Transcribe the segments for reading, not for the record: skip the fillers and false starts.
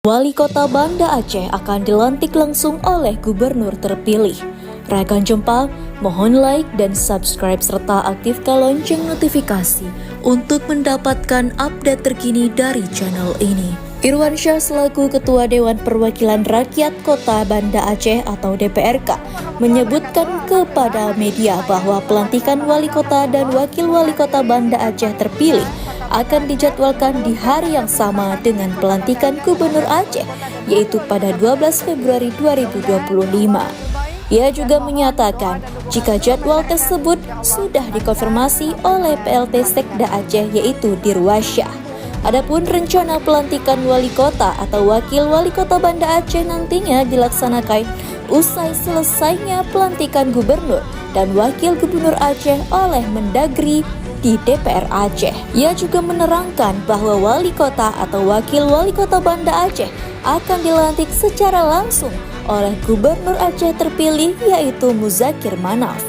Wali Kota Banda Aceh akan dilantik langsung oleh Gubernur terpilih. Rekan Jempal, mohon like dan subscribe serta aktifkan lonceng notifikasi untuk mendapatkan update terkini dari channel ini. Irwansyah selaku Ketua Dewan Perwakilan Rakyat Kota Banda Aceh atau DPRK menyebutkan kepada media bahwa pelantikan Wali Kota dan Wakil Wali Kota Banda Aceh terpilih akan dijadwalkan di hari yang sama dengan pelantikan Gubernur Aceh, yaitu pada 12 Februari 2025. Ia juga menyatakan jika jadwal tersebut sudah dikonfirmasi oleh PLT Sekda Aceh yaitu Dirwansyah. Adapun rencana pelantikan wali kota atau wakil wali kota Banda Aceh nantinya dilaksanakan usai selesainya pelantikan gubernur dan wakil gubernur Aceh oleh Mendagri di DPR Aceh. Ia juga menerangkan bahwa wali kota atau wakil wali kota Banda Aceh akan dilantik secara langsung oleh Gubernur Aceh terpilih yaitu Muzakir Manaf.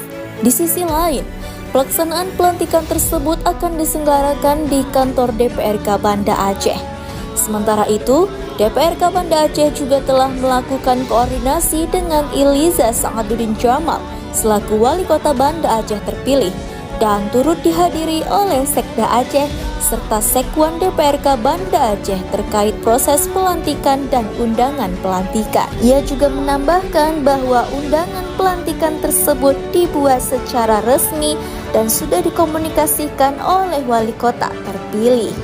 Di sisi lain, pelaksanaan pelantikan tersebut akan diselenggarakan di kantor DPRK Banda Aceh. Sementara itu, DPRK Banda Aceh juga telah melakukan koordinasi dengan Iliza Sa'aduddin Jamal selaku wali kota Banda Aceh terpilih dan turut dihadiri oleh Sekda Aceh serta Sekwan DPRK Banda Aceh terkait proses pelantikan dan undangan pelantikan. Ia juga menambahkan bahwa undangan pelantikan tersebut dibuat secara resmi dan sudah dikomunikasikan oleh wali kota terpilih.